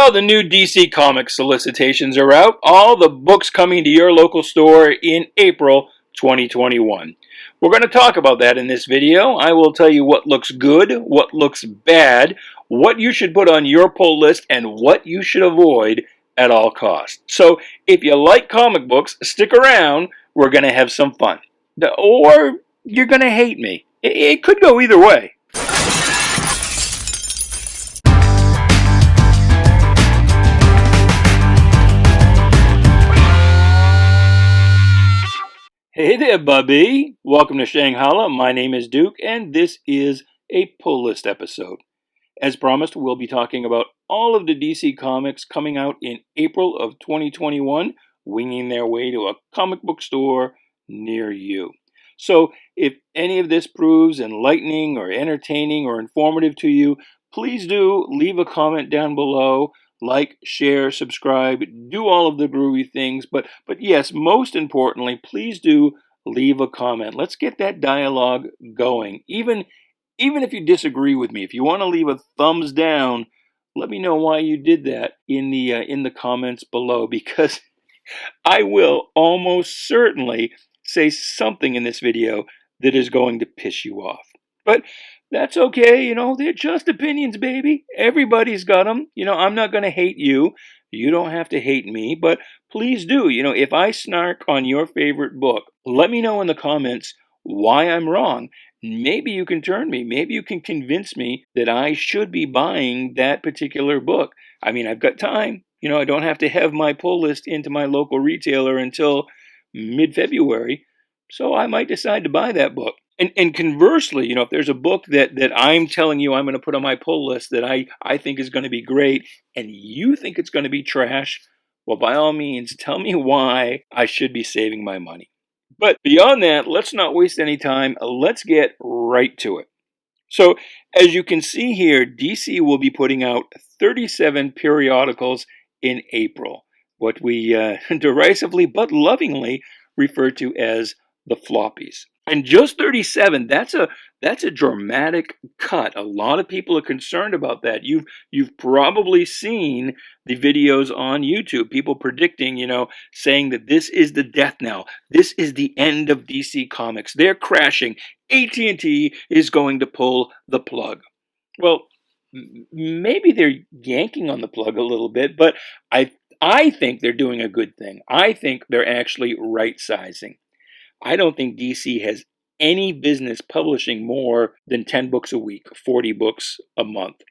Well, the new DC Comics solicitations are out. All the books coming to your local store in April 2021. We're going to talk about that in this video. I will tell you what looks good, what looks bad, what you should put on your pull list, and what you should avoid at all costs. So if you like comic books, stick around. We're going to have some fun. Or you're going to hate me. It could go either way. Hey there, Bubby. Welcome to Shanghala. My name is Duke, and this is a pull list episode. As promised, we'll be talking about all of the DC comics coming out in April of 2021, winging their way to a comic book store near you. So if any of this proves enlightening or entertaining or informative to you, please do leave a comment down below. Like, share, subscribe, do all of the groovy things. But yes, most importantly, please do leave a comment. Let's get that dialogue going. Even if you disagree with me, if you want to leave a thumbs down, let me know why you did that in the comments below, because I will almost certainly say something in this video that is going to piss you off. But that's okay, they're just opinions, baby. Everybody's got them. I'm not going to hate you. You don't have to hate me, but please do. If I snark on your favorite book, let me know in the comments why I'm wrong. Maybe you can turn me. Maybe you can convince me that I should be buying that particular book. I mean, I've got time. I don't have to have my pull list into my local retailer until mid-February, so I might decide to buy that book. And conversely, if there's a book that I'm telling you I'm going to put on my pull list that I think is going to be great and you think it's going to be trash, well, by all means, tell me why I should be saving my money. But beyond that, let's not waste any time. Let's get right to it. So as you can see here, DC will be putting out 37 periodicals in April, what we derisively but lovingly refer to as the floppies. And just 37, that's a dramatic cut. A lot of people are concerned about that. You've probably seen the videos on YouTube, people predicting, saying that this is the death knell. This is the end of DC Comics. They're crashing. AT&T is going to pull the plug. Well, maybe they're yanking on the plug a little bit, but I think they're doing a good thing. I think they're actually right-sizing. I don't think DC has any business publishing more than 10 books a week, 40 books a month.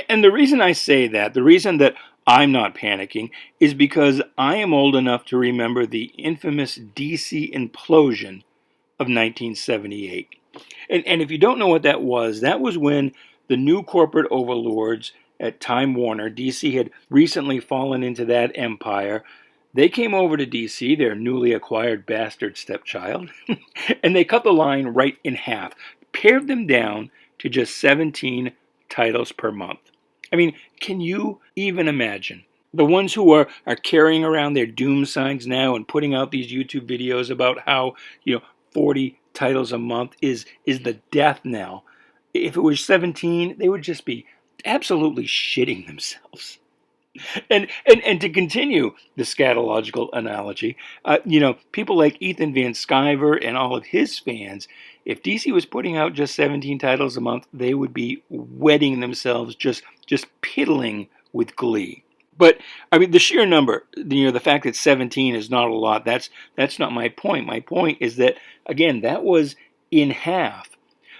And the reason I say that, the reason that I'm not panicking, is because I am old enough to remember the infamous DC implosion of 1978. And if you don't know what that was when the new corporate overlords at Time Warner, DC had recently fallen into that empire. They came over to DC, their newly acquired bastard stepchild, and they cut the line right in half, pared them down to just 17 titles per month. I mean, can you even imagine? The ones who are carrying around their doom signs now and putting out these YouTube videos about how, 40 titles a month is the death knell. If it was 17, they would just be absolutely shitting themselves. And to continue the scatological analogy, people like Ethan Van Sciver and all of his fans, if DC was putting out just 17 titles a month, they would be wetting themselves, just piddling with glee. But I mean, the sheer number, the fact that 17 is not a lot, that's not my point. My point is that, again, that was in half.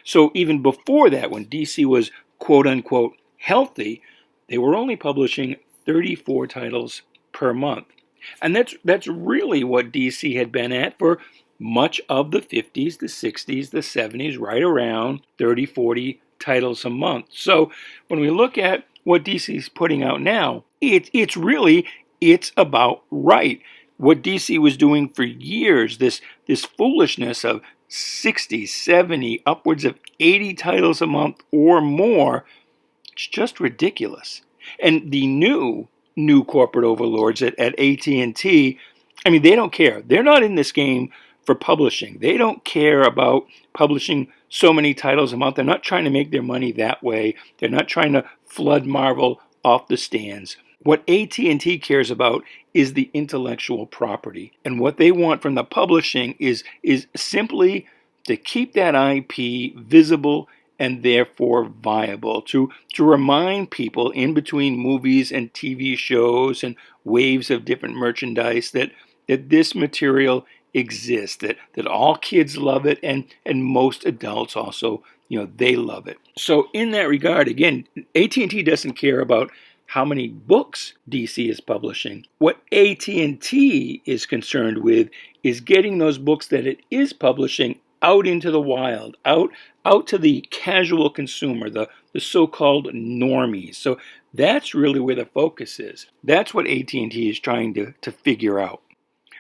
So even before that, when DC was quote unquote healthy, they were only publishing 34 titles per month. And that's really what DC had been at for much of the 50s, the 60s, the 70s, right around 30, 40 titles a month. So when we look at what DC is putting out now, it's about right. What DC was doing for years, this foolishness of 60, 70, upwards of 80 titles a month or more, it's just ridiculous. And the new corporate overlords at AT&T, I mean, they don't care. They're not in this game for publishing. They don't care about publishing so many titles a month. They're not trying to make their money that way. They're not trying to flood Marvel off the stands. What AT&T cares about is the intellectual property. And what they want from the publishing is simply to keep that IP visible and therefore viable, to remind people in between movies and TV shows and waves of different merchandise that this material exists, that all kids love it, and most adults also, they love it. So in that regard, again, AT&T doesn't care about how many books DC is publishing. What AT&T is concerned with is getting those books that it is publishing out into the wild, out to the casual consumer, the so-called normies. So that's really where the focus is. That's what AT&T is trying to figure out.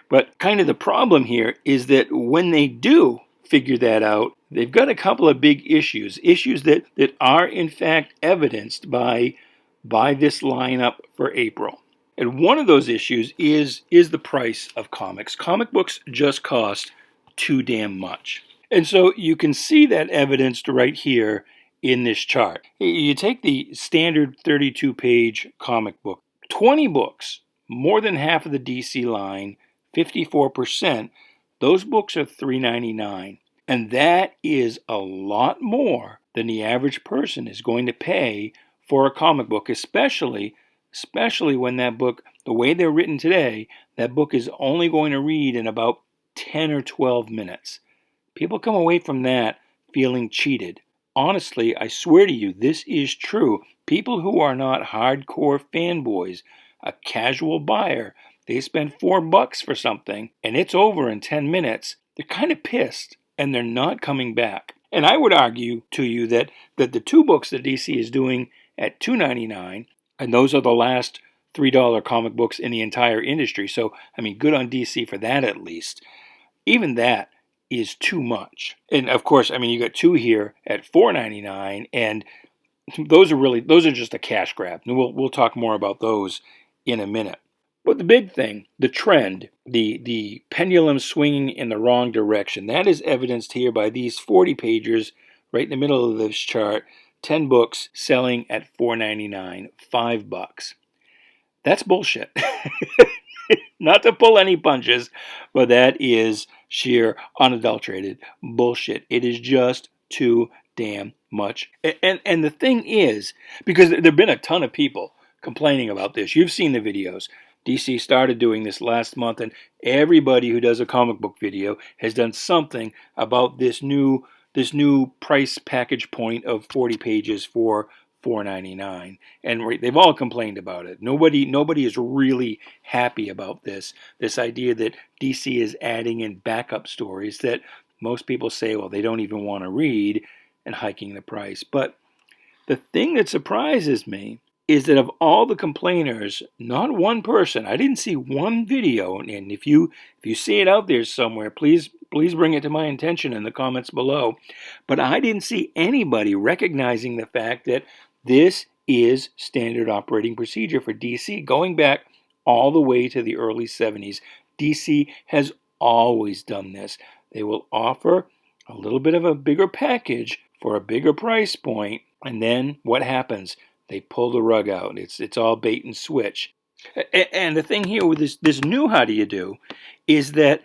But kind of the problem here is that when they do figure that out, they've got a couple of big issues that are in fact evidenced by this lineup for April. And one of those issues is the price of comics. Comic books just cost too damn much. And so you can see that evidenced right here in this chart. You take the standard 32-page comic book, 20 books, more than half of the DC line, 54%, those books are $3.99. And that is a lot more than the average person is going to pay for a comic book, especially when that book, the way they're written today, that book is only going to read in about 10 or 12 minutes. People come away from that feeling cheated. Honestly, I swear to you, this is true. People who are not hardcore fanboys, a casual buyer, they spend $4 for something and it's over in 10 minutes, they're kind of pissed and they're not coming back. And I would argue to you that the two books that DC is doing at $2.99, and those are the last $3 comic books in the entire industry. So, I mean, good on DC for that at least. Even that is too much. And of course, I mean, you got two here at $4.99, and those are just a cash grab. And we'll talk more about those in a minute. But the big thing, the trend, the pendulum swinging in the wrong direction, that is evidenced here by these 40 pagers right in the middle of this chart. 10 books selling at $4.99, $5. That's bullshit. Not to pull any punches, but that is sheer unadulterated bullshit. It is just too damn much. And the thing is, because there have been a ton of people complaining about this. You've seen the videos. DC started doing this last month, and everybody who does a comic book video has done something about this new price package point of 40 pages for $4.99, and they've all complained about it. Nobody is really happy about this idea that DC is adding in backup stories that most people say, well, they don't even want to read, and hiking the price. But the thing that surprises me is that of all the complainers, not one person, I didn't see one video, and if you see it out there somewhere, please bring it to my attention in the comments below. But I didn't see anybody recognizing the fact that this is standard operating procedure for DC, going back all the way to the early 70s. DC has always done this. They will offer a little bit of a bigger package for a bigger price point, and then what happens? They pull the rug out. It's all bait and switch. And the thing here with this new how do you do is that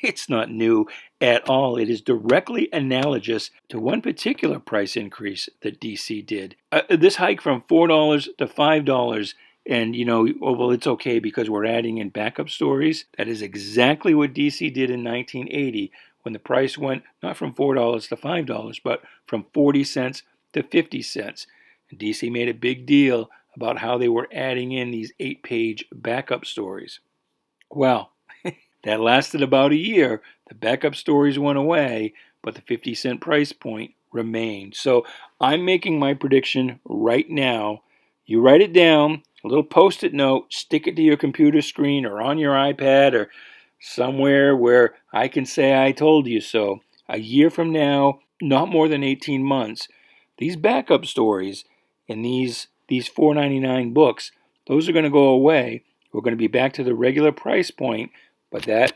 it's not new at all. It is directly analogous to one particular price increase that DC did. This hike from $4 to $5, and well, it's okay because we're adding in backup stories. That is exactly what DC did in 1980 when the price went not from $4 to $5, but from 40 cents to 50 cents. And DC made a big deal about how they were adding in these 8-page backup stories. Well, that lasted about a year. The backup stories went away, but the 50-cent price point remained. So I'm making my prediction right now. You write it down, a little Post-it note, stick it to your computer screen or on your iPad or somewhere where I can say I told you so. A year from now, not more than 18 months, these backup stories and these $4.99 books, those are going to go away. We're going to be back to the regular price point, but that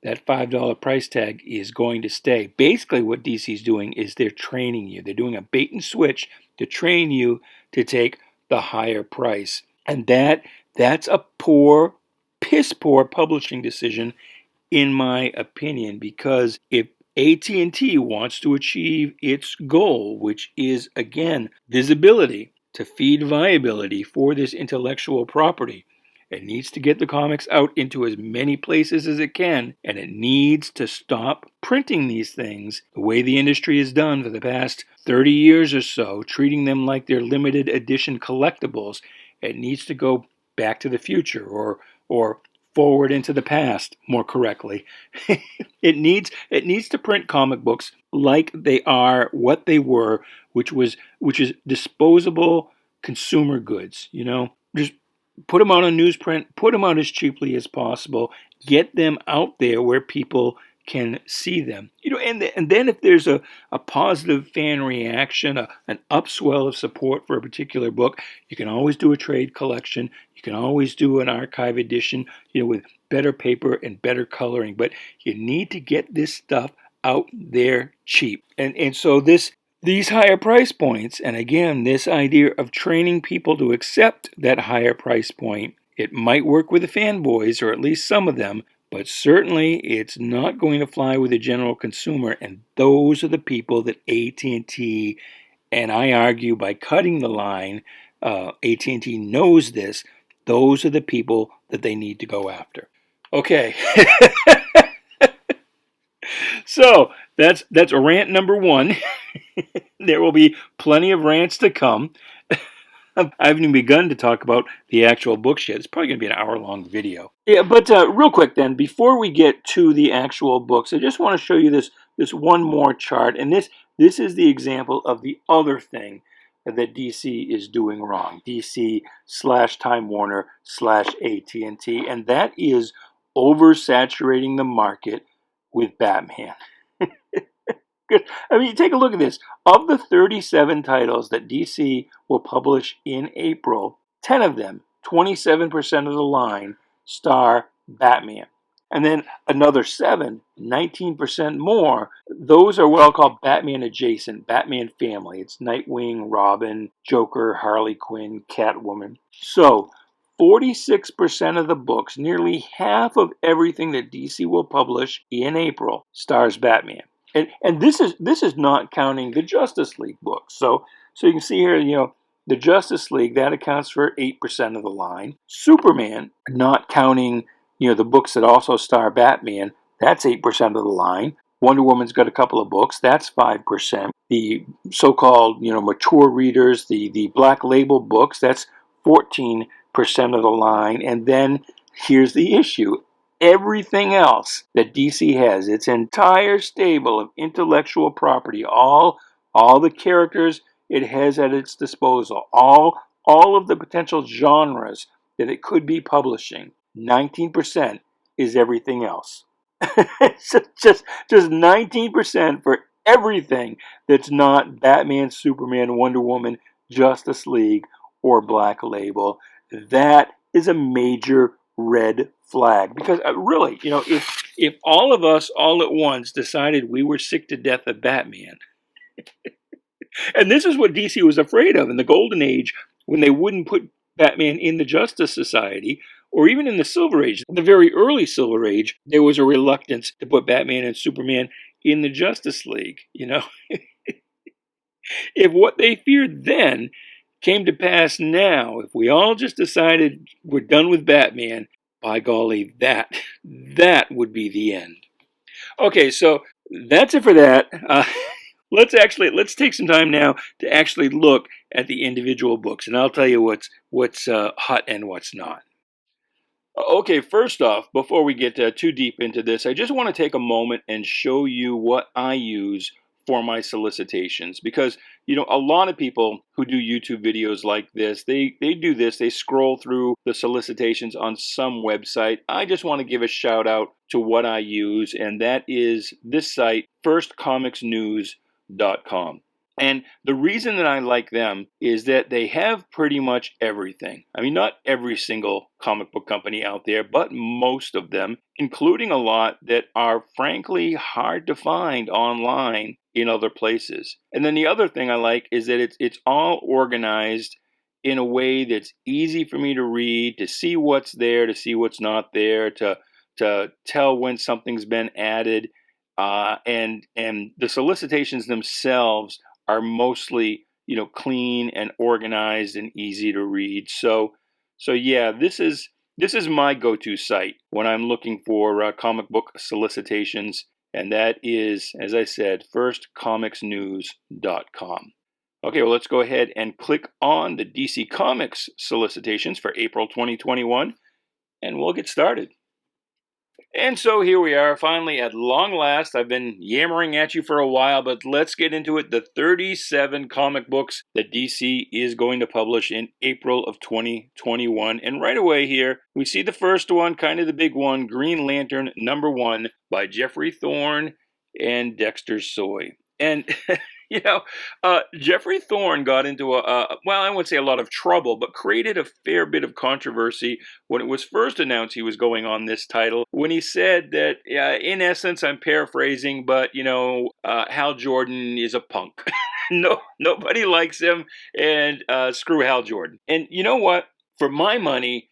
$5 price tag is going to stay. Basically what DC's doing is they're training you. They're doing a bait and switch to train you to take the higher price. And that's a poor, piss poor publishing decision, in my opinion, because if AT&T wants to achieve its goal, which is, again, visibility to feed viability for this intellectual property, it needs to get the comics out into as many places as it can, and it needs to stop printing these things the way the industry has done for the past 30 years or so, treating them like they're limited edition collectibles. It needs to go back to the future, or forward into the past, more correctly. It needs to print comic books like they are what they were, which is disposable consumer goods. Just put them out on newsprint, put them out as cheaply as possible, get them out there where people can see them. And then if there's a positive fan reaction, an upswell of support for a particular book, you can always do a trade collection. You can always do an archive edition, with better paper and better coloring. But you need to get this stuff out there cheap. And so these higher price points, and again, this idea of training people to accept that higher price point, it might work with the fanboys, or at least some of them, but certainly it's not going to fly with the general consumer, and those are the people that AT&T, and I argue by cutting the line, AT&T knows this, those are the people that they need to go after. Okay. So that's rant number one. There will be plenty of rants to come. I haven't even begun to talk about the actual books yet. It's probably going to be an hour-long video. Yeah, but real quick then, before we get to the actual books, I just want to show you this one more chart, and this is the example of the other thing that DC is doing wrong. DC / Time Warner / AT&T, and that is oversaturating the market with Batman. I mean, take a look at this. Of the 37 titles that DC will publish in April, 10 of them, 27% of the line, star Batman. And then another 7, 19% more, those are what I'll call Batman adjacent, Batman family. It's Nightwing, Robin, Joker, Harley Quinn, Catwoman. So 46% of the books, nearly half of everything that DC will publish in April, stars Batman. And this is not counting the Justice League books. So you can see here, the Justice League, that accounts for 8% of the line. Superman, not counting, the books that also star Batman, that's 8% of the line. Wonder Woman's got a couple of books, that's 5%. The so-called, mature readers, the Black Label books, that's 14% of the line. And then here's the issue. Everything else that DC has, its entire stable of intellectual property, all the characters it has at its disposal, all of the potential genres that it could be publishing, 19% is everything else. just 19% for everything that's not Batman, Superman, Wonder Woman, Justice League, or Black Label. That is a major red flag, because really, if all of us all at once decided we were sick to death of Batman, and this is what DC was afraid of in the Golden Age, when they wouldn't put Batman in the Justice Society, or even in the Silver Age, the very early Silver Age, there was a reluctance to put Batman and Superman in the Justice League. If what they feared then came to pass now, if we all just decided we're done with Batman, by golly, that would be the end. Okay, so that's it for that. Let's take some time now to actually look at the individual books, and I'll tell you what's hot and what's not. Okay, first off, before we get too deep into this, I just want to take a moment and show you what I use for my solicitations, because a lot of people who do YouTube videos like this, they do this, they scroll through the solicitations on some website. I just want to give a shout out to what I use, and that is this site, firstcomicsnews.com. And the reason that I like them is that they have pretty much everything. I mean, not every single comic book company out there, but most of them, including a lot that are frankly hard to find online in other places. And then the other thing I like is that it's all organized in a way that's easy for me to read, to see what's there, to see what's not there, to tell when something's been added, and the solicitations themselves are mostly clean and organized and easy to read. So yeah, this is my go-to site when I'm looking for comic book solicitations, and that is, as I said, firstcomicsnews.com. Okay, well, let's go ahead and click on the DC Comics solicitations for April 2021, and we'll get started. And so here we are, finally, at long last. I've been yammering at you for a while, but let's get into it. The 37 comic books that DC is going to publish in April of 2021. And right away here, we see the first one, kind of the big one, Green Lantern #1 by Jeffrey Thorne and Dexter Soy. And Jeffrey Thorne got into well, I wouldn't say a lot of trouble, but created a fair bit of controversy when it was first announced he was going on this title, when he said that, in essence, I'm paraphrasing, but, Hal Jordan is a punk. Nobody likes him, and screw Hal Jordan. And you know what? For my money,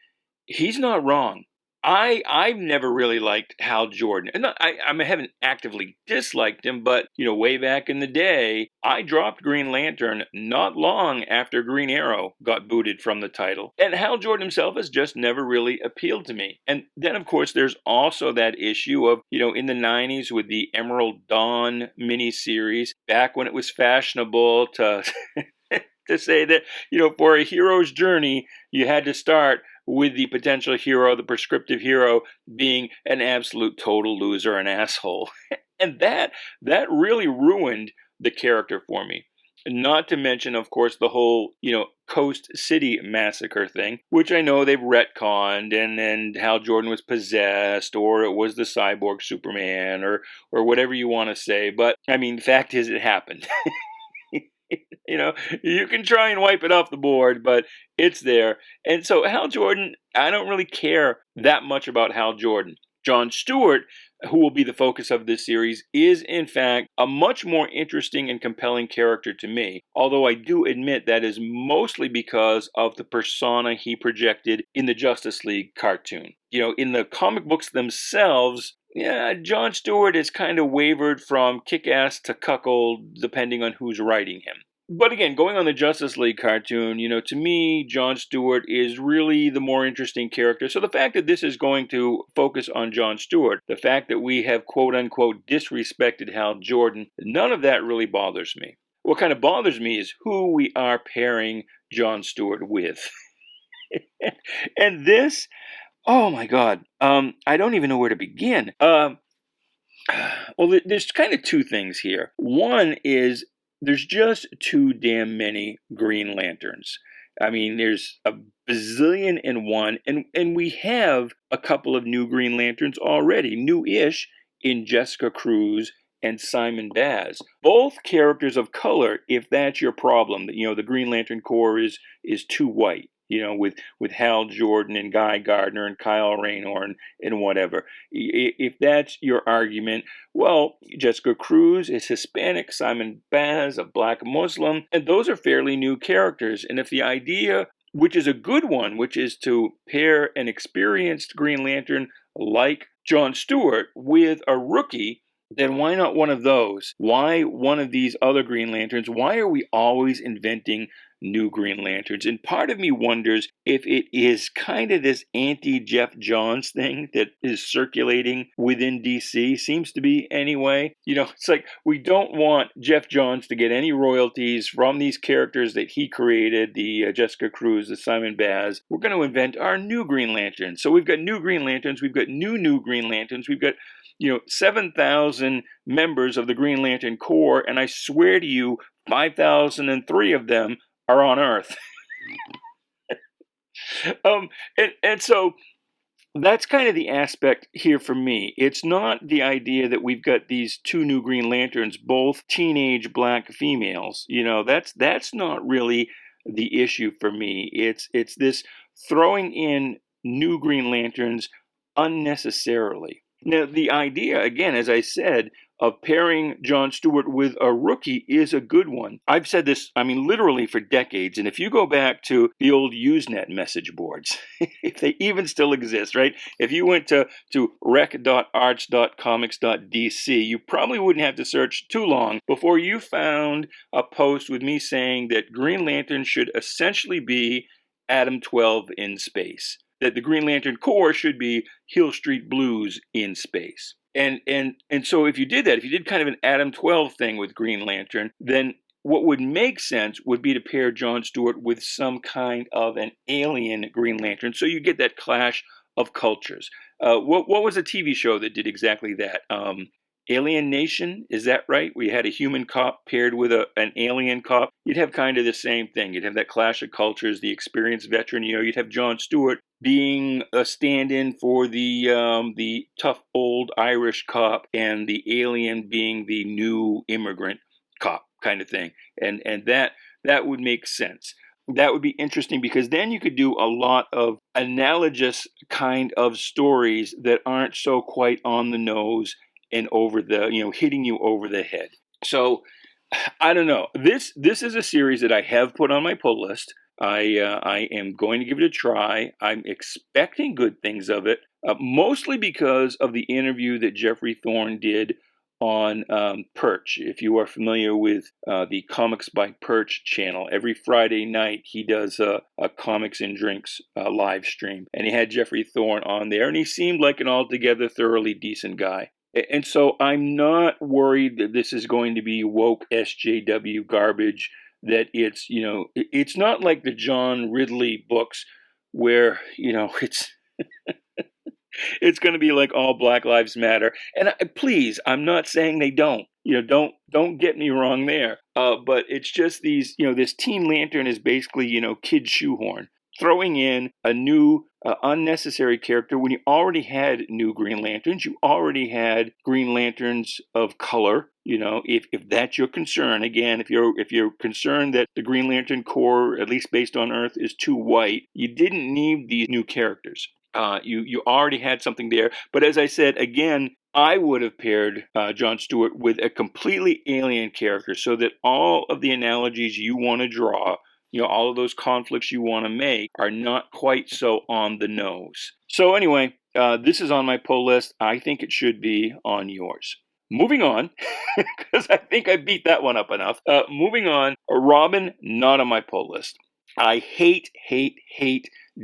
he's not wrong. I've never really liked Hal Jordan. And I haven't actively disliked him, but, way back in the day, I dropped Green Lantern not long after Green Arrow got booted from the title. And Hal Jordan himself has just never really appealed to me. And then, of course, there's also that issue of, in the 90s with the Emerald Dawn miniseries, back when it was fashionable to to say that, for a hero's journey, you had to start with the potential hero, the prescriptive hero, being an absolute total loser and asshole. And that really ruined the character for me. Not to mention, of course, the whole, Coast City Massacre thing, which I know they've retconned, and Hal Jordan was possessed, or it was the cyborg Superman, or whatever you want to say. But, I mean, the fact is it happened. You can try and wipe it off the board, but it's there. And so Hal Jordan, I don't really care that much about Hal Jordan. John Stewart, who will be the focus of this series, is in fact a much more interesting and compelling character to me, although I do admit that is mostly because of the persona he projected in the Justice League cartoon. In the comic books themselves, John Stewart is kind of wavered from kick-ass to cuckold, depending on who's writing him. But again, going on the Justice League cartoon, to me, John Stewart is really the more interesting character. So the fact that this is going to focus on John Stewart, the fact that we have quote-unquote disrespected Hal Jordan, none of that really bothers me. What kind of bothers me is who we are pairing John Stewart with. And this, oh my God, I don't even know where to begin. Well, there's kind of two things here. One is, there's just too damn many Green Lanterns. I mean, there's a bazillion and one, and we have a couple of new Green Lanterns already, new-ish, in Jessica Cruz and Simon Baz. Both characters of color, if that's your problem. The Green Lantern Corps is too white. With Hal Jordan and Guy Gardner and Kyle Rayner and whatever. If that's your argument, well, Jessica Cruz is Hispanic, Simon Baz, a black Muslim, and those are fairly new characters. And if the idea, which is a good one, which is to pair an experienced Green Lantern like John Stewart with a rookie, then why not one of those? Why one of these other Green Lanterns? Why are we always inventing new Green Lanterns? And part of me wonders if it is kind of this anti-Jeff Johns thing that is circulating within DC. Seems to be anyway. It's like we don't want Jeff Johns to get any royalties from these characters that he created, the Jessica Cruz, the Simon Baz. We're going to invent our new Green Lanterns. So we've got new Green Lanterns. We've got new Green Lanterns. We've got 7,000 members of the Green Lantern Corps, and I swear to you, 5,003 of them are on Earth. And so that's kind of the aspect here for me. It's not the idea that we've got these two new Green Lanterns, both teenage black females. That's not really the issue for me. It's this throwing in new Green Lanterns unnecessarily. Now, the idea, again, as I said, of pairing Jon Stewart with a rookie is a good one. I've said this, literally for decades. And if you go back to the old Usenet message boards, if they even still exist, right? If you went to rec.arch.comics.dc, you probably wouldn't have to search too long before you found a post with me saying that Green Lantern should essentially be Adam 12 in space. That the Green Lantern Corps should be Hill Street Blues in space. And so if you did that, if you did kind of an Adam 12 thing with Green Lantern, then what would make sense would be to pair Jon Stewart with some kind of an alien Green Lantern, so you get that clash of cultures. What was a TV show that did exactly that? Alien Nation, is that right? Where you had a human cop paired with an alien cop. You'd have kind of the same thing. You'd have that clash of cultures, the experienced veteran. You'd have Jon Stewart being a stand-in for the tough old Irish cop, and the alien being the new immigrant cop kind of thing. And that would make sense. That would be interesting, because then you could do a lot of analogous kind of stories that aren't so quite on the nose and over the, hitting you over the head. So I don't know. This is a series that I have put on my pull list. I am going to give it a try. I'm expecting good things of it, mostly because of the interview that Jeffrey Thorne did on Perch. If you are familiar with the Comics by Perch channel, every Friday night he does a Comics and Drinks live stream. And he had Jeffrey Thorne on there, and he seemed like an altogether thoroughly decent guy. And so I'm not worried that this is going to be woke SJW garbage, that it's not like the John Ridley books where, it's it's going to be like all Black Lives Matter. And please, I'm not saying they don't. Don't get me wrong there. But it's just these, this Teen Lantern is basically, kid shoehorn. Throwing in a new unnecessary character when you already had new Green Lanterns. You already had Green Lanterns of color. If that's your concern, again, if you're concerned that the Green Lantern Corps, at least based on Earth, is too white, you didn't need these new characters. You already had something there. But as I said, again, I would have paired Jon Stewart with a completely alien character, so that all of the analogies you want to draw, all of those conflicts you want to make, are not quite so on the nose. So anyway, this is on my pull list. I think it should be on yours. Moving on, because I think I beat that one up enough. Moving on, Robin, not on my pull list. I hate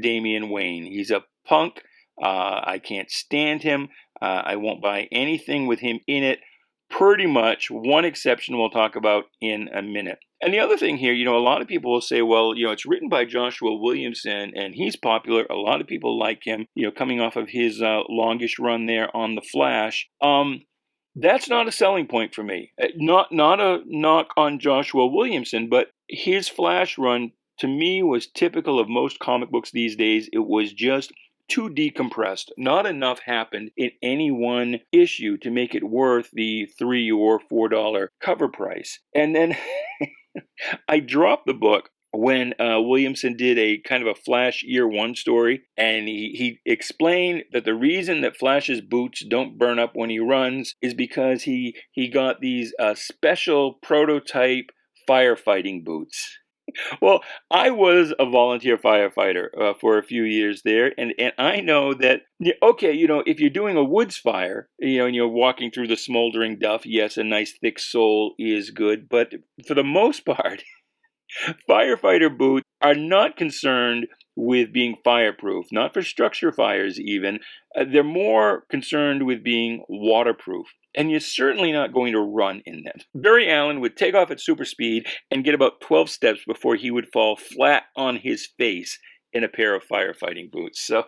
Damian Wayne. He's a punk. I can't stand him. I won't buy anything with him in it. Pretty much, one exception we'll talk about in a minute. And the other thing here, a lot of people will say, well, it's written by Joshua Williamson and he's popular. A lot of people like him, coming off of his longish run there on The Flash. That's not a selling point for me. Not a knock on Joshua Williamson, but his Flash run to me was typical of most comic books these days. It was just too decompressed. Not enough happened in any one issue to make it worth the $3 or $4 cover price. And then I dropped the book when Williamson did a kind of a Flash year one story, and he explained that the reason that Flash's boots don't burn up when he runs is because he got these special prototype firefighting boots. Well, I was a volunteer firefighter for a few years there, and I know that, if you're doing a woods fire, and you're walking through the smoldering duff, yes, a nice thick sole is good, but for the most part, firefighter boots are not concerned with being fireproof, not for structure fires even. They're more concerned with being waterproof. And you're certainly not going to run in them. Barry Allen would take off at super speed and get about 12 steps before he would fall flat on his face in a pair of firefighting boots. So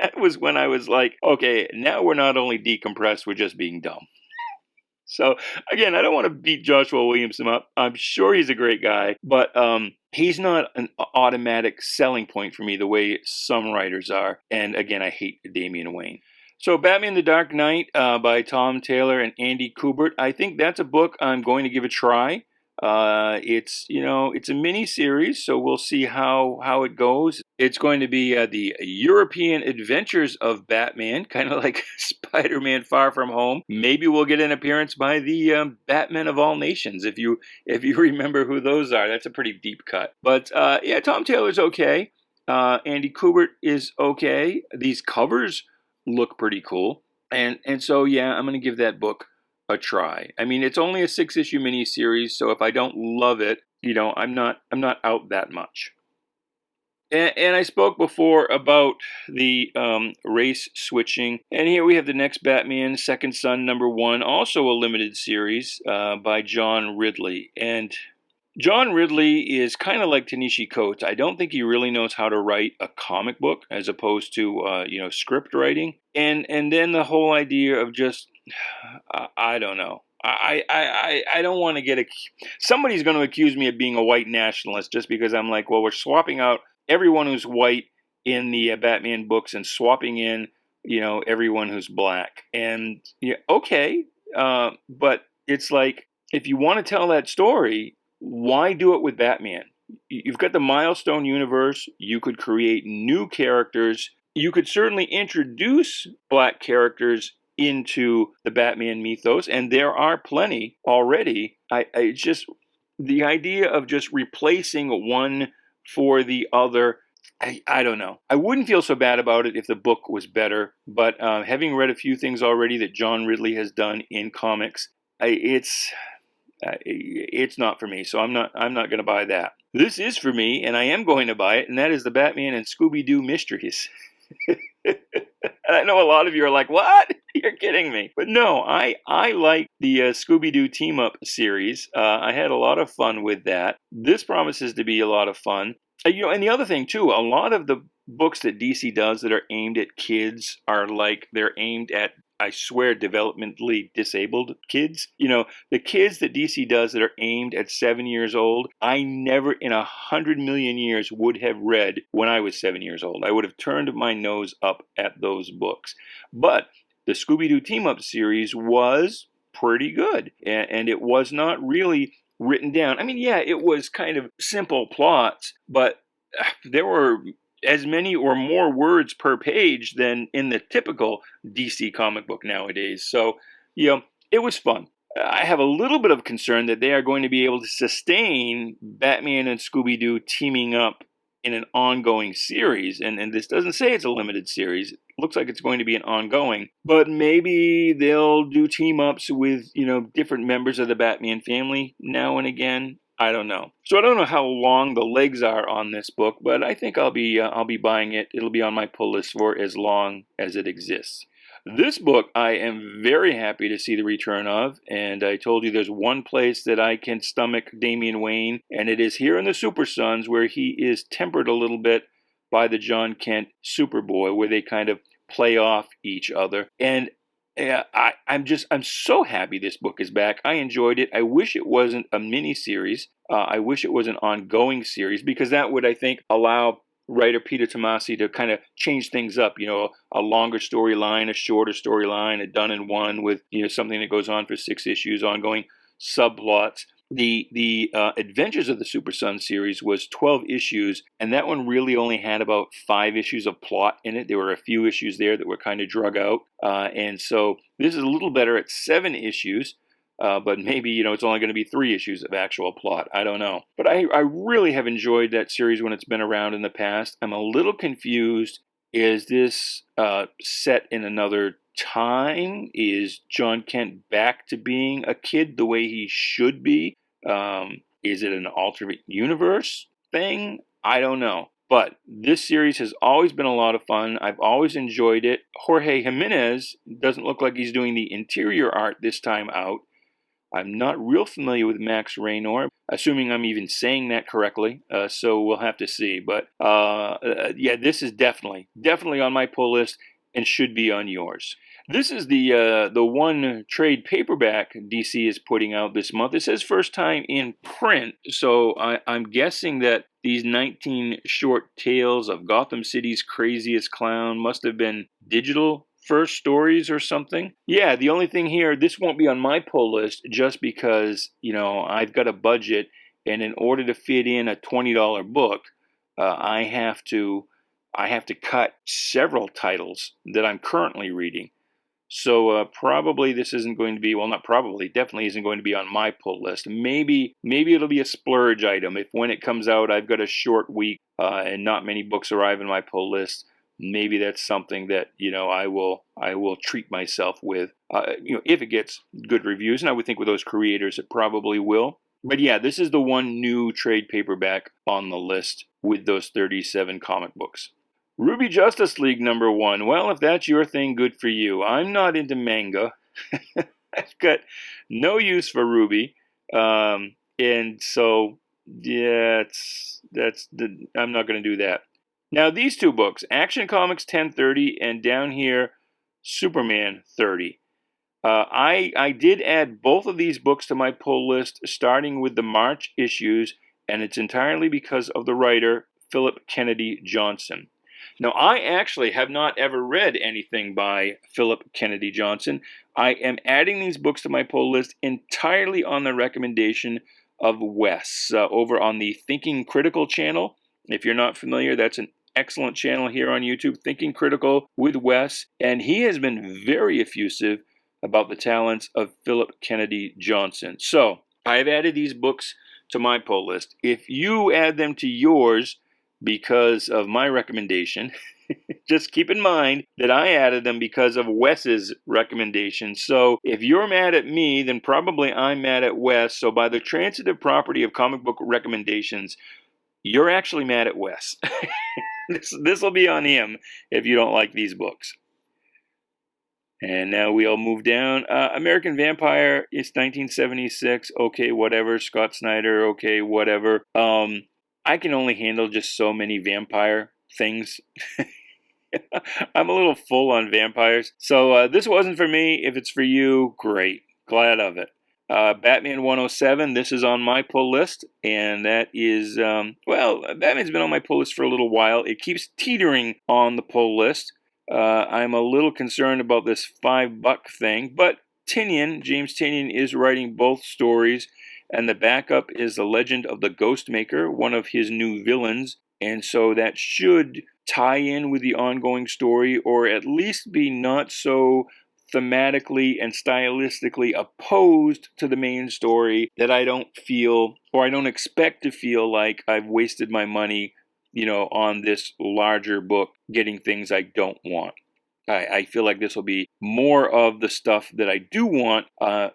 that was when I was like, okay, now we're not only decompressed, we're just being dumb. So again, I don't want to beat Joshua Williamson up. I'm sure he's a great guy, but he's not an automatic selling point for me the way some writers are. And again, I hate Damian Wayne. So Batman the Dark Knight by Tom Taylor and Andy Kubert. I think that's a book I'm going to give a try. It's a mini series, so we'll see how it goes. It's going to be the European Adventures of Batman, kind of like Spider-Man Far From Home. Maybe we'll get an appearance by the Batman of all nations, if you remember who those are. That's a pretty deep cut. But yeah, Tom Taylor's okay. Andy Kubert is okay. These covers look pretty cool. And so yeah, I'm going to give that book a try. I mean, it's only a 6-issue miniseries, so if I don't love it, I'm not out that much. And I spoke before about the race switching. And here we have the next Batman, Second Son #1, also a limited series by John Ridley. And John Ridley is kind of like Ta-Nehisi Coates. I don't think he really knows how to write a comic book as opposed to script writing. And then the whole idea of just I don't know. I don't want to get somebody's going to accuse me of being a white nationalist just because I'm like, well, we're swapping out everyone who's white in the Batman books and swapping in everyone who's black. And yeah, okay, but it's like, if you want to tell that story, why do it with Batman? You've got the Milestone universe. You could create new characters. You could certainly introduce black characters into the Batman mythos, and there are plenty already. I just, the idea of just replacing one for the other, I don't know. I wouldn't feel so bad about it if the book was better, but having read a few things already that John Ridley has done in comics, it's not for me. So I'm not going to buy that. This is for me, and I am going to buy it, and that is the Batman and Scooby-Doo Mysteries. I know a lot of you are like, what? You're kidding me. But no, I like the Scooby-Doo team-up series. I had a lot of fun with that. This promises to be a lot of fun. And the other thing, too, a lot of the books that DC does that are aimed at kids are like, they're aimed at, I swear, developmentally disabled kids. The kids that DC does that are aimed at 7 years old, I never in 100 million years would have read when I was 7 years old. I would have turned my nose up at those books. But the Scooby-Doo Team-Up series was pretty good, and it was not really written down. I mean, yeah, it was kind of simple plots, but there were as many or more words per page than in the typical DC comic book nowadays. So, it was fun. I have a little bit of concern that they are going to be able to sustain Batman and Scooby-Doo teaming up in an ongoing series. And this doesn't say it's a limited series. It looks like it's going to be an ongoing. But maybe they'll do team-ups with, different members of the Batman family now and again. I don't know. So I don't know how long the legs are on this book, but I think I'll be buying it. It'll be on my pull list for as long as it exists. This book I am very happy to see the return of, and I told you there's one place that I can stomach Damian Wayne, and it is here in the Super Sons, where he is tempered a little bit by the John Kent Superboy, where they kind of play off each other. And I'm so happy this book is back. I enjoyed it. I wish it wasn't a mini-series. I wish it was an ongoing series, because that would, I think, allow writer Peter Tomasi to kind of change things up. A longer storyline, a shorter storyline, a done-in-one with something that goes on for 6 issues, ongoing subplots. The Adventures of the Super Son series was 12 issues, and that one really only had about 5 issues of plot in it. There were a few issues there that were kind of drug out, and so this is a little better at 7 issues, but maybe it's only going to be 3 issues of actual plot. I don't know. But I really have enjoyed that series when it's been around in the past. I'm a little confused. Is this set in another time? Is John Kent back to being a kid the way he should be? Is it an alternate universe thing? I don't know. But this series has always been a lot of fun. I've always enjoyed it. Jorge Jimenez doesn't look like he's doing the interior art this time out. I'm not real familiar with Max Raynor, assuming I'm even saying that correctly, so we'll have to see. But yeah, this is definitely on my pull list and should be on yours. This is the one trade paperback DC is putting out this month. It says first time in print, so I'm guessing that these 19 short tales of Gotham City's craziest clown must have been digital first stories or something. Yeah, the only thing here, this won't be on my pull list just because, I've got a budget, and in order to fit in a $20 book, I have to cut several titles that I'm currently reading. So probably this isn't going to be, well, not probably, definitely isn't going to be on my pull list. Maybe it'll be a splurge item. If when it comes out, I've got a short week and not many books arrive in my pull list, maybe that's something that, I will treat myself with, if it gets good reviews. And I would think with those creators, it probably will. But yeah, this is the one new trade paperback on the list with those 37 comic books. Ruby Justice League #1. Well, if that's your thing, good for you. I'm not into manga. I've got no use for Ruby. And so, yeah, I'm not going to do that. Now, these two books, Action Comics 1030 and down here, Superman 30. I did add both of these books to my pull list, starting with the March issues, and it's entirely because of the writer, Philip Kennedy Johnson. Now, I actually have not ever read anything by Philip Kennedy Johnson. I am adding these books to my pull list entirely on the recommendation of Wes over on the Thinking Critical channel. If you're not familiar, that's an excellent channel here on YouTube, Thinking Critical with Wes, and he has been very effusive about the talents of Philip Kennedy Johnson. So, I've added these books to my pull list. If you add them to yours because of my recommendation, just keep in mind that I added them because of Wes's recommendation. So if you're mad at me, then probably I'm mad at Wes. So by the transitive property of comic book recommendations, you're actually mad at Wes. This will be on him if you don't like these books. And now we'll move down. American Vampire is 1976. Okay, whatever. Scott Snyder. Okay, whatever. I can only handle just so many vampire things. I'm a little full on vampires. So this wasn't for me. If it's for you, great. Glad of it. Batman 107, this is on my pull list. And that is, Batman's been on my pull list for a little while. It keeps teetering on the pull list. I'm a little concerned about this $5 thing. But James Tynion is writing both stories. And the backup is The Legend of the Ghostmaker, one of his new villains. And so that should tie in with the ongoing story, or at least be not so thematically and stylistically opposed to the main story that I don't feel, or I don't expect to feel like I've wasted my money, on this larger book, getting things I don't want. I feel like this will be more of the stuff that I do want,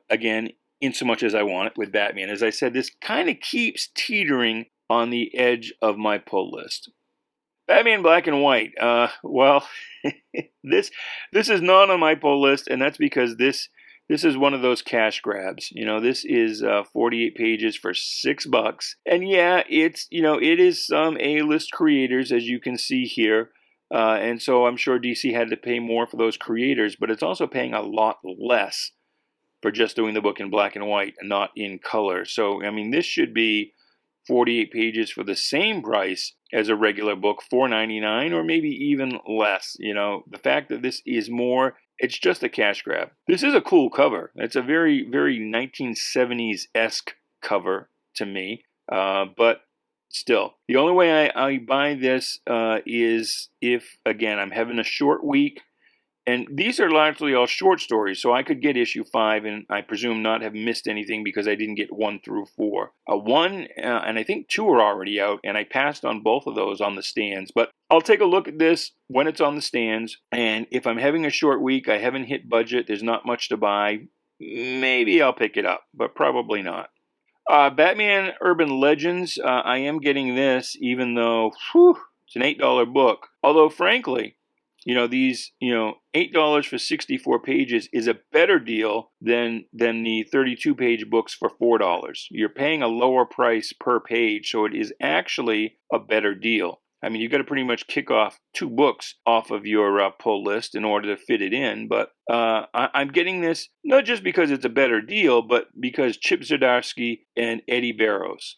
again, in so much as I want it with Batman. As I said, this kind of keeps teetering on the edge of my pull list. Batman Black and White. This is not on my pull list, and that's because this is one of those cash grabs. This is 48 pages for $6, and yeah, it is some A-list creators, as you can see here, and so I'm sure DC had to pay more for those creators, but it's also paying a lot less for just doing the book in black and white and not in color. So, this should be 48 pages for the same price as a regular book, $4.99, or maybe even less. The fact that this is more, it's just a cash grab. This is a cool cover. It's a very, very 1970s-esque cover to me. But still, the only way I buy this is if, again, I'm having a short week. And these are largely all short stories, so I could get issue 5 and I presume not have missed anything because I didn't get 1 through 4. 1 and I think 2 are already out, and I passed on both of those on the stands. But I'll take a look at this when it's on the stands, and if I'm having a short week, I haven't hit budget, there's not much to buy, maybe I'll pick it up, but probably not. Batman Urban Legends, I am getting this even though it's an $8 book. Although, frankly, these, $8 for 64 pages is a better deal than the 32-page books for $4. You're paying a lower price per page, so it is actually a better deal. You've got to pretty much kick off 2 books off of your pull list in order to fit it in. But I'm getting this not just because it's a better deal, but because Chip Zdarsky and Eddie Barrows.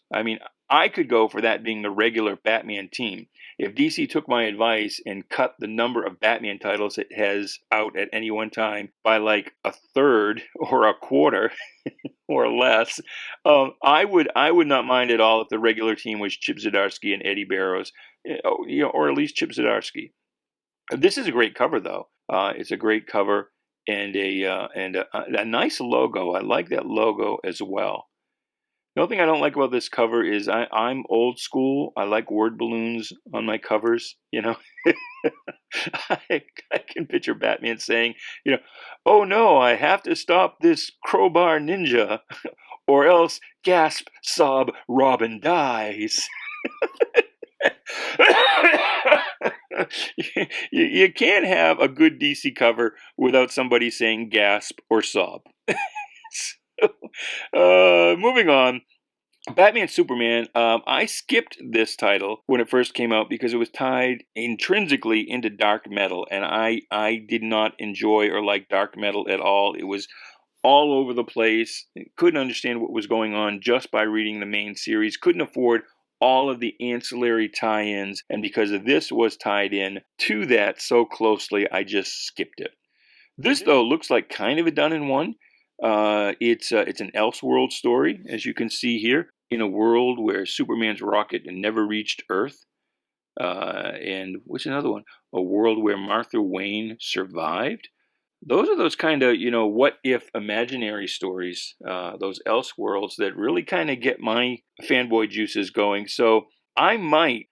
I could go for that being the regular Batman team. If DC took my advice and cut the number of Batman titles it has out at any one time by like a third or a quarter or less, I would not mind at all if the regular team was Chip Zdarsky and Eddie Barrows. or at least Chip Zdarsky. This is a great cover, though. It's a great cover and a nice logo. I like that logo as well. The only thing I don't like about this cover is I'm old school. I like word balloons on my covers. I can picture Batman saying, "Oh no, I have to stop this crowbar ninja, or else, gasp, sob, Robin dies." You can't have a good DC cover without somebody saying gasp or sob. So, moving on. Batman Superman, I skipped this title when it first came out because it was tied intrinsically into dark metal, and I did not enjoy or like dark metal at all. It was all over the place. Couldn't understand what was going on just by reading the main series. Couldn't afford all of the ancillary tie-ins, and because of this was tied in to that so closely, I just skipped it. This, though, looks like kind of a done-in-one. It's an Elseworld story, as you can see here, in a world where Superman's rocket never reached Earth. And what's another one? A world where Martha Wayne survived. Those are those kind of, what if imaginary stories, those Elseworlds that really kind of get my fanboy juices going. So I'm not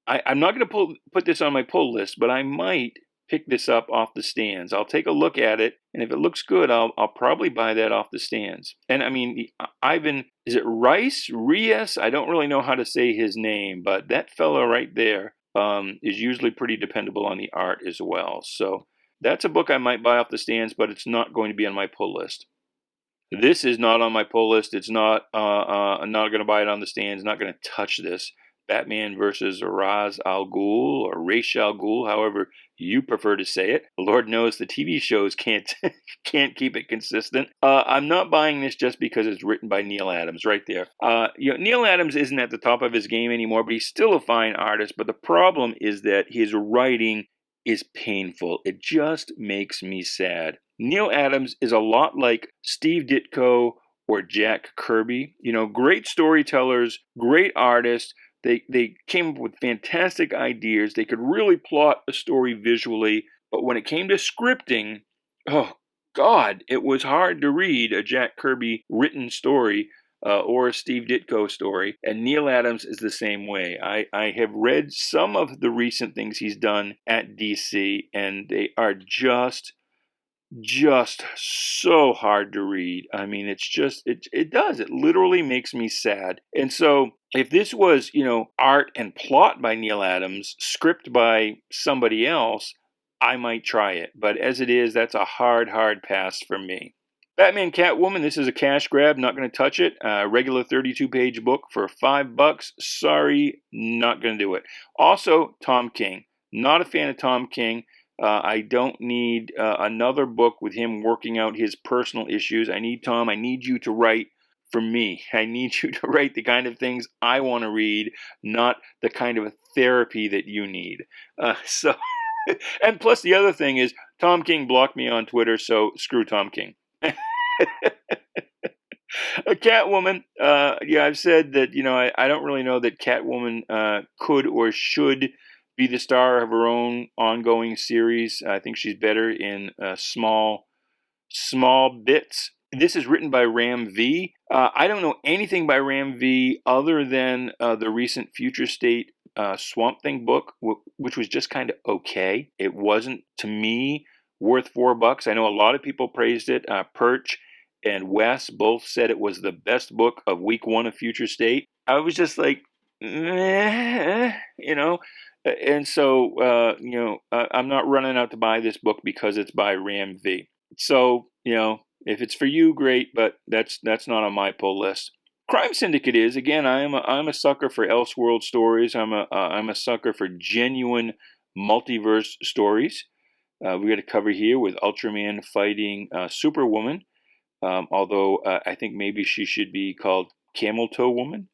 going to put this on my pull list, but I might pick this up off the stands. I'll take a look at it, and if it looks good, I'll probably buy that off the stands. And I mean, Ivan, is it Reyes? I don't really know how to say his name, but that fellow right there is usually pretty dependable on the art as well. So that's a book I might buy off the stands, but it's not going to be on my pull list. This is not on my pull list. It's not. I'm not going to buy it on the stands. Not going to touch this. Batman versus Ra's al Ghul, or Ra's al Ghul, however you prefer to say it. Lord knows the TV shows can't keep it consistent. I'm not buying this just because it's written by Neil Adams right there. Neil Adams isn't at the top of his game anymore, but he's still a fine artist. But the problem is that his writing is painful. It just makes me sad. Neil Adams is a lot like Steve Ditko or Jack Kirby. Great storytellers, great artists. They came up with fantastic ideas. They could really plot a story visually, but when it came to scripting, oh God, it was hard to read a Jack Kirby written story or a Steve Ditko story. And Neil Adams is the same way. I have read some of the recent things he's done at DC, and they are just so hard to read. I mean, it literally makes me sad. And so if this was, art and plot by Neil Adams, script by somebody else, I might try it. But as it is, that's a hard pass for me. Batman Catwoman, this is a cash grab, not going to touch it. Regular 32-page book for $5. Sorry, not going to do it. Also, Tom King. Not a fan of Tom King. I don't need another book with him working out his personal issues. I need you to write for me. I need you to write the kind of things I want to read, not the kind of therapy that you need. And plus the other thing is, Tom King blocked me on Twitter, so screw Tom King. A Catwoman, I've said that, I don't really know that Catwoman could or should be the star of her own ongoing series. I think she's better in small bits. This is written by Ram V. I don't know anything by Ram V other than the recent Future State Swamp Thing book, which was just kind of okay. It wasn't, to me, worth $4. I know a lot of people praised it. Perch and Wes both said it was the best book of week 1 of Future State. I was just like, and so, I'm not running out to buy this book because it's by Ram V. So, if it's for you, great, but that's not on my pull list. Crime Syndicate is, again, I'm a sucker for Elseworld stories. I'm a sucker for genuine multiverse stories. We got a cover here with Ultraman fighting Superwoman, although I think maybe she should be called Camel Toe Woman.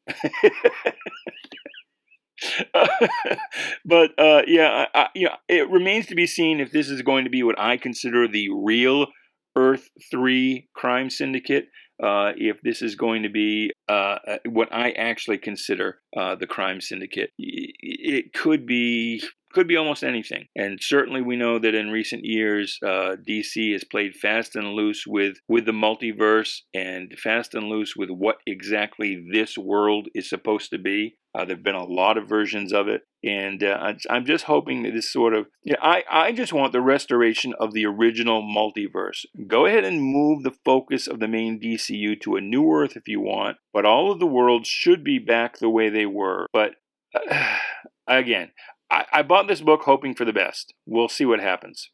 But it remains to be seen if this is going to be what I consider the real Earth 3 crime syndicate. if this is going to be what I actually consider the crime syndicate. It could be almost anything. And certainly we know that in recent years, DC has played fast and loose with the multiverse and fast and loose with what exactly this world is supposed to be. There have been a lot of versions of it. And I'm just hoping that this sort of, I just want the restoration of the original multiverse. Go ahead and move the focus of the main DCU to a new Earth if you want, but all of the worlds should be back the way they were. But again, I bought this book hoping for the best. We'll see what happens.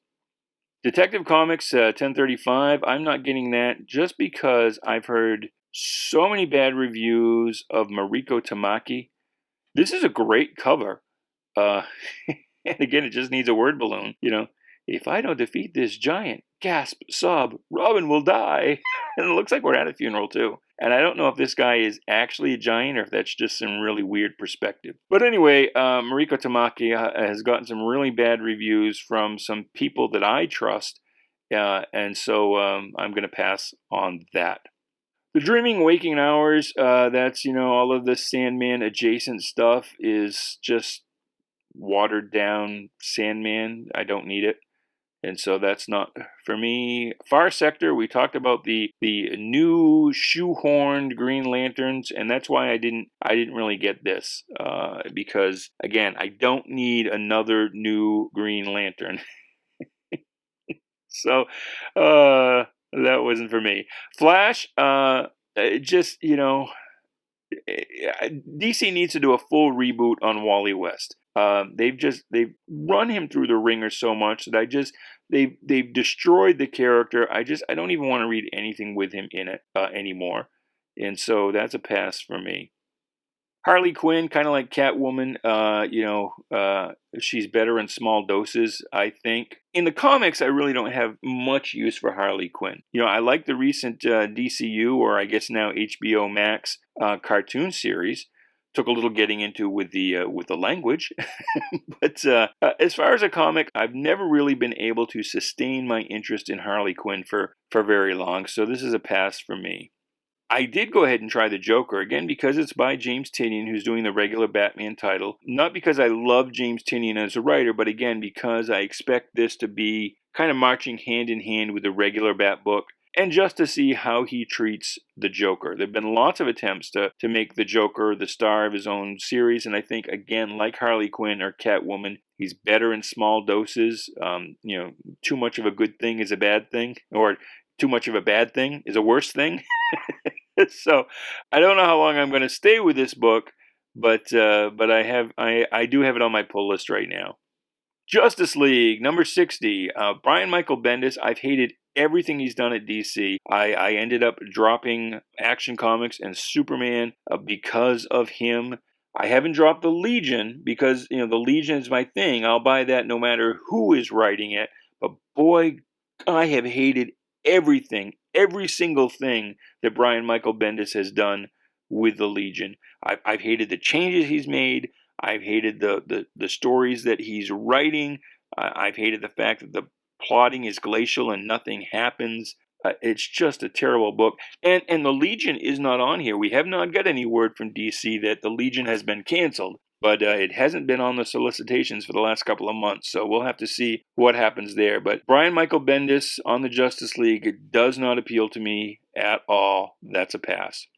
Detective Comics 1035, I'm not getting that just because I've heard so many bad reviews of Mariko Tamaki. This is a great cover. And again, it just needs a word balloon. If I don't defeat this giant, gasp, sob, Robin will die. And it looks like we're at a funeral too. And I don't know if this guy is actually a giant or if that's just some really weird perspective. But anyway, Mariko Tamaki has gotten some really bad reviews from some people that I trust. And so I'm going to pass on that. The Dreaming Waking Hours, that's, all of the Sandman adjacent stuff is just watered down Sandman. I don't need it. And so that's not for me. Far Sector, we talked about the new shoehorned Green Lanterns, and that's why I didn't really get this. Because again, I don't need another new Green Lantern. So that wasn't for me. Flash, just, DC needs to do a full reboot on Wally West. They've run him through the ringer so much that they've destroyed the character. I don't even want to read anything with him in it anymore. And so that's a pass for me. Harley Quinn, kind of like Catwoman, she's better in small doses, I think. In the comics, I really don't have much use for Harley Quinn. I like the recent DCU, or I guess now HBO Max, cartoon series. Took a little getting into with the language. But as far as a comic, I've never really been able to sustain my interest in Harley Quinn for very long, so this is a pass for me. I did go ahead and try The Joker, again, because it's by James Tynion, who's doing the regular Batman title. Not because I love James Tynion as a writer, but again, because I expect this to be kind of marching hand in hand with the regular Bat book, and just to see how he treats the Joker. There have been lots of attempts to make the Joker the star of his own series, and I think, again, like Harley Quinn or Catwoman, he's better in small doses. Too much of a good thing is a bad thing, or too much of a bad thing is a worse thing. So I don't know how long I'm going to stay with this book, but I do have it on my pull list right now. Justice League number 60. Brian Michael Bendis. I've hated everything he's done at DC. I ended up dropping Action Comics and Superman because of him. I haven't dropped the Legion because the Legion is my thing. I'll buy that no matter who is writing it. But boy, I have hated everything, every single thing that Brian Michael Bendis has done with the Legion. I've hated the changes he's made. I've hated the stories that he's writing. I've hated the fact that the plotting is glacial and nothing happens. It's just a terrible book. And the Legion is not on here. We have not got any word from DC that the Legion has been canceled. But it hasn't been on the solicitations for the last couple of months, so we'll have to see what happens there. But Brian Michael Bendis on the Justice League does not appeal to me at all. That's a pass.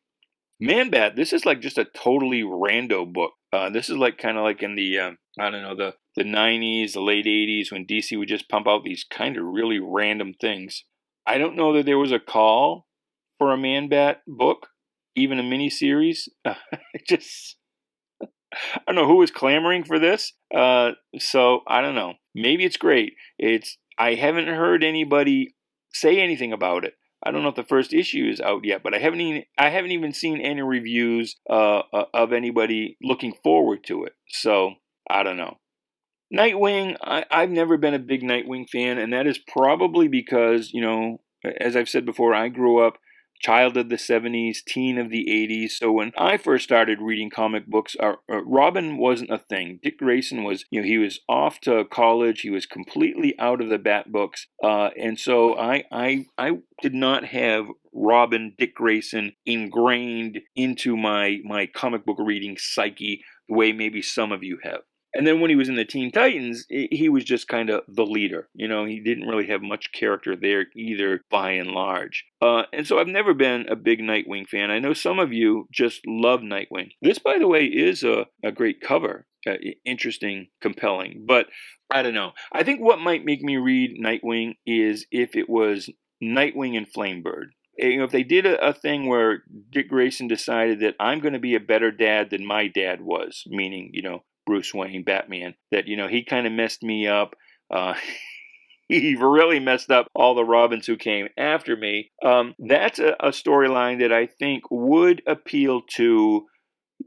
Man-Bat, this is like just a totally rando book. This is like kind of like in the, the 90s, the late 80s, when DC would just pump out these kind of really random things. I don't know that there was a call for a Man-Bat book, even a miniseries. I don't know who was clamoring for this, so I don't know. Maybe it's great. I haven't heard anybody say anything about it. I don't know if the first issue is out yet, but I haven't even seen any reviews of anybody looking forward to it. So I don't know. Nightwing, I've never been a big Nightwing fan, and that is probably because, as I've said before, I grew up child of the 70s, teen of the 80s. So when I first started reading comic books, Robin wasn't a thing. Dick Grayson was, he was off to college. He was completely out of the Bat books. And so I did not have Robin, Dick Grayson ingrained into my comic book reading psyche the way maybe some of you have. And then when he was in the Teen Titans, he was just kind of the leader. He didn't really have much character there either, by and large. And so I've never been a big Nightwing fan. I know some of you just love Nightwing. This, by the way, is a great cover. Interesting, compelling. But I don't know. I think what might make me read Nightwing is if it was Nightwing and Flamebird. If they did a thing where Dick Grayson decided that I'm going to be a better dad than my dad was, meaning, Bruce Wayne, Batman, that, he kind of messed me up. He really messed up all the Robins who came after me. That's a storyline that I think would appeal to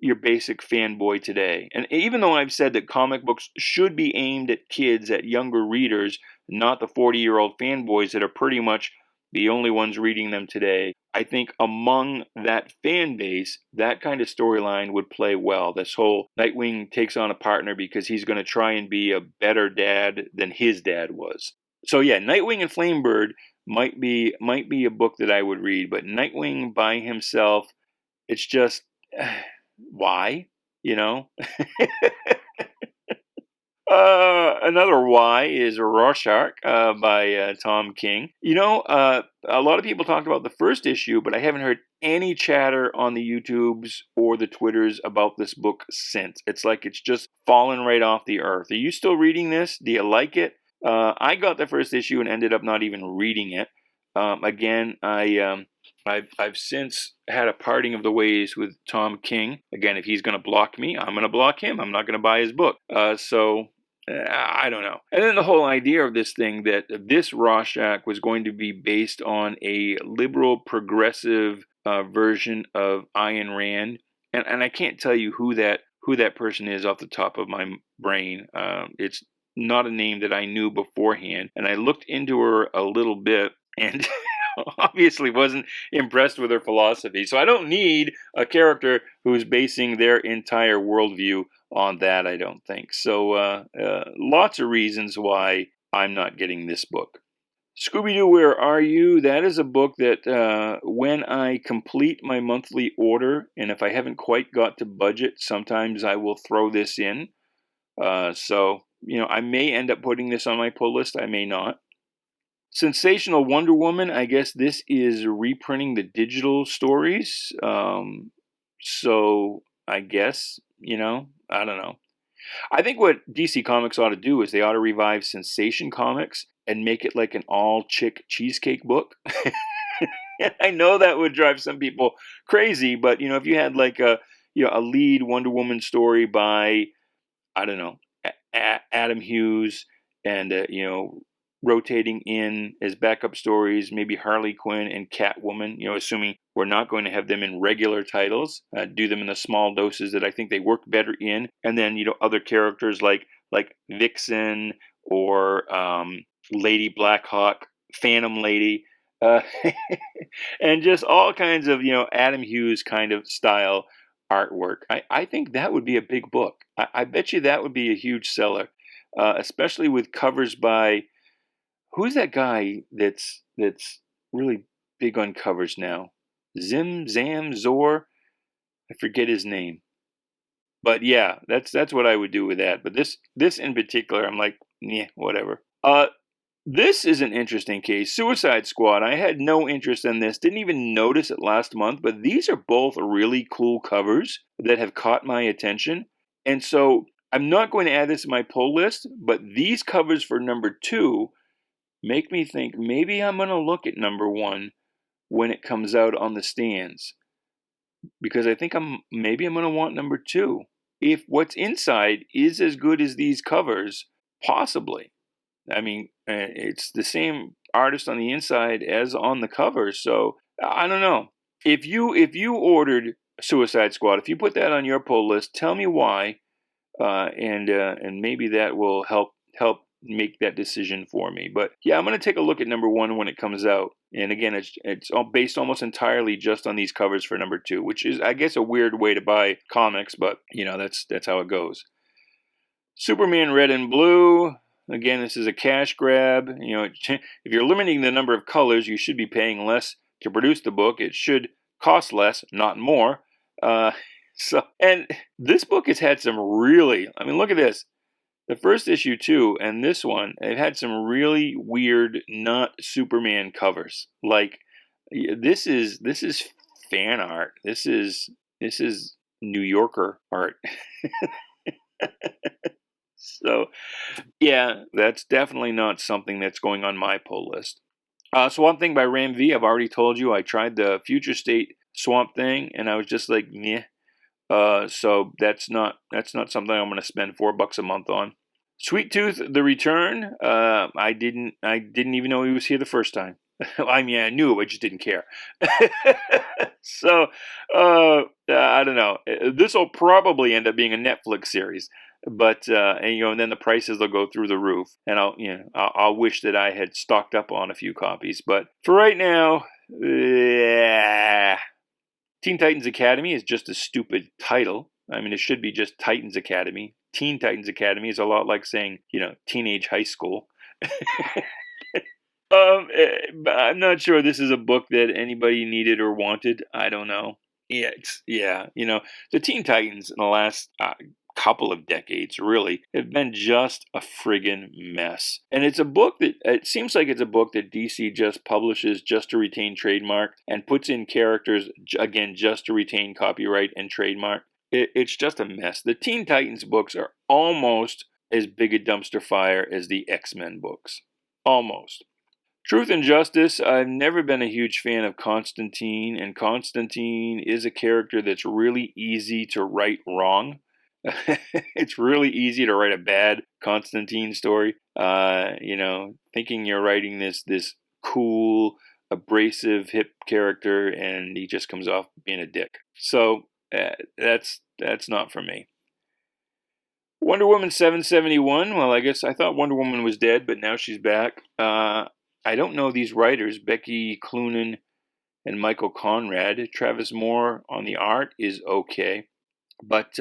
your basic fanboy today. And even though I've said that comic books should be aimed at kids, at younger readers, not the 40-year-old fanboys that are pretty much the only ones reading them today, I think among that fan base, that kind of storyline would play well. This whole Nightwing takes on a partner because he's going to try and be a better dad than his dad was. So yeah, Nightwing and Flamebird might be a book that I would read, but Nightwing by himself, it's just why, Another why is Rorschach by Tom King. A lot of people talked about the first issue, but I haven't heard any chatter on the YouTubes or the Twitters about this book since. It's like it's just fallen right off the earth. Are you still reading this? Do you like it? I got the first issue and ended up not even reading it. Again, I've since had a parting of the ways with Tom King. Again, if he's going to block me, I'm going to block him. I'm not going to buy his book. So I don't know. And then the whole idea of this thing that this Rorschach was going to be based on a liberal progressive version of Ayn Rand, and I can't tell you who that person is off the top of my brain. It's not a name that I knew beforehand, and I looked into her a little bit and obviously wasn't impressed with her philosophy. So I don't need a character who's basing their entire worldview on that, I don't think. So lots of reasons why I'm not getting this book. Scooby-Doo, Where Are You? That is a book that when I complete my monthly order, and if I haven't quite got to budget, sometimes I will throw this in. So, I may end up putting this on my pull list. I may not. Sensational Wonder Woman, I guess this is reprinting the digital stories. So I guess, I don't know. I think what DC Comics ought to do is they ought to revive Sensation Comics and make it like an all-chick cheesecake book. I know that would drive some people crazy, but, if you had like a lead Wonder Woman story by, I don't know, Adam Hughes and, rotating in as backup stories, maybe Harley Quinn and Catwoman, assuming we're not going to have them in regular titles, do them in the small doses that I think they work better in. And then, other characters like Vixen or Lady Blackhawk, Phantom Lady, and just all kinds of, Adam Hughes kind of style artwork. I think that would be a big book. I bet you that would be a huge seller, especially with covers by, who's that guy that's really big on covers now? Zam Zor? I forget his name. But yeah, that's what I would do with that. But this in particular, I'm like, yeah, whatever. This is an interesting case. Suicide Squad. I had no interest in this. Didn't even notice it last month. But these are both really cool covers that have caught my attention. And so I'm not going to add this to my pull list. But these covers for number 2 make me think maybe I'm going to look at number 1 when it comes out on the stands. Because I think I'm going to want number 2. If what's inside is as good as these covers, possibly. I mean, it's the same artist on the inside as on the cover, so I don't know. If you ordered Suicide Squad, if you put that on your pull list, tell me why, and maybe that will help make that decision for me. But yeah, I'm going to take a look at number 1 when it comes out. And again, it's all based almost entirely just on these covers for number 2, which is, I guess, a weird way to buy comics, but that's how it goes. Superman Red and Blue. Again, this is a cash grab. If you're limiting the number of colors, you should be paying less to produce the book. It should cost less, not more. And this book has had some really, I mean, look at this. The first issue too, and this one, they've had some really weird, not Superman covers. Like this is fan art. This is New Yorker art. So yeah, that's definitely not something that's going on my pull list. Swamp Thing by Ram V. I've already told you I tried the Future State Swamp Thing, and I was just like, meh. So that's not something I'm going to spend $4 a month on. Sweet Tooth: The Return. I didn't even know he was here the first time. I mean, I knew, I just didn't care. So I don't know. This will probably end up being a Netflix series, but and then the prices will go through the roof, and I'll wish that I had stocked up on a few copies. But for right now, Teen Titans Academy is just a stupid title. I mean, it should be just Titans Academy. Teen Titans Academy is a lot like saying, teenage high school. I'm not sure this is a book that anybody needed or wanted. I don't know. The Teen Titans in the last couple of decades really have been just a friggin' mess. And it's a book that, it seems like it's a book that DC just publishes just to retain trademark and puts in characters, again, just to retain copyright and trademark. It's just a mess. The Teen Titans books are almost as big a dumpster fire as the X-Men books. Almost. Truth and Justice, I've never been a huge fan of Constantine, and Constantine is a character that's really easy to write wrong. It's really easy to write a bad Constantine story. Thinking you're writing this cool, abrasive, hip character, and he just comes off being a dick. So that's not for me. Wonder Woman 771. Well, I guess I thought Wonder Woman was dead, but now she's back. I don't know these writers, Becky Cloonan and Michael Conrad. Travis Moore on the art is okay. But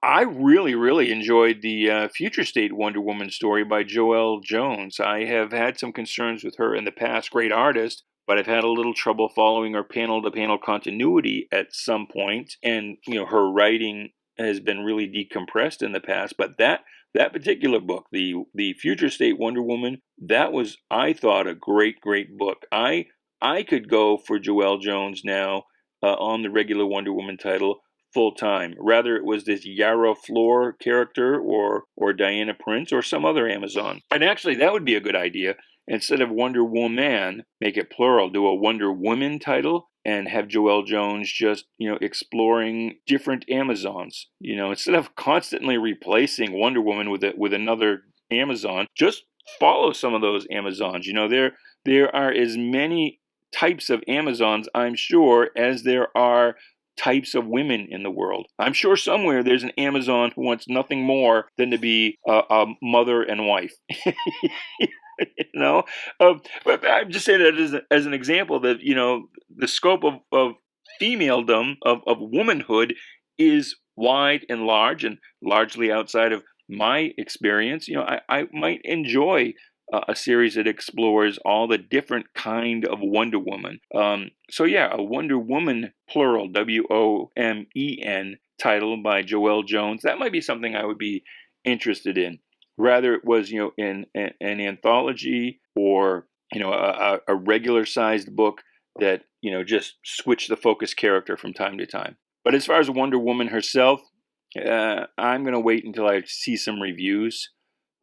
I really, really enjoyed the Future State Wonder Woman story by Joelle Jones. I have had some concerns with her in the past. Great artist, but I've had a little trouble following her panel-to-panel continuity at some point. And, her writing has been really decompressed in the past. But that particular book, the Future State Wonder Woman, that was, I thought, a great, great book. I could go for Joelle Jones now on the regular Wonder Woman title full time. Rather it was this Yara Flor character or Diana Prince or some other Amazon. And actually that would be a good idea. Instead of Wonder Woman, make it plural, do a Wonder Woman title and have Joelle Jones just, exploring different Amazons. Instead of constantly replacing Wonder Woman with another Amazon, just follow some of those Amazons. There are as many types of Amazons, I'm sure, as there are types of women in the world. I'm sure somewhere there's an Amazon who wants nothing more than to be a mother and wife. But I'm just saying that as an example that, the scope of femaledom, of womanhood is wide and large and largely outside of my experience. I might enjoy a series that explores all the different kind of Wonder Woman. A Wonder Woman, plural, WOMEN title by Joelle Jones. That might be something I would be interested in. Rather it was, in an anthology or, a regular sized book that, just switch the focus character from time to time. But as far as Wonder Woman herself, I'm going to wait until I see some reviews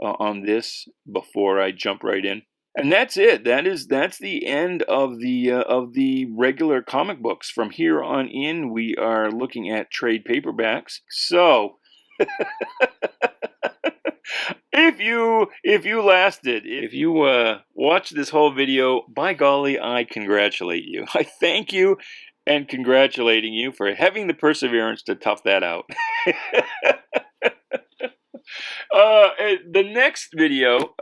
on this before I jump right in. And that's it. That's the end of the regular comic books. From here on in, we are looking at trade paperbacks. So if you lasted, if you watched this whole video, by golly, I congratulate you. I thank you and congratulating you for having the perseverance to tough that out. The next video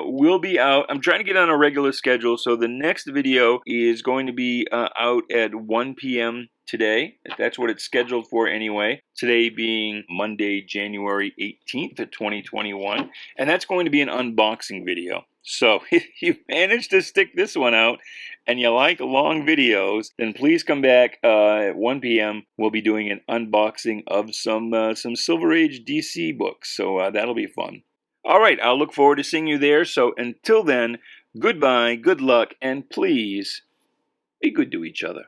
will be out. I'm trying to get on a regular schedule, so the next video is going to be out at 1 p.m. today. That's what it's scheduled for anyway. Today being Monday, January 18th of 2021. And that's going to be an unboxing video. So if you managed to stick this one out and you like long videos, then please come back at 1 p.m. We'll be doing an unboxing of some Silver Age DC books, so that'll be fun. All right, I'll look forward to seeing you there. So until then, goodbye, good luck, and please be good to each other.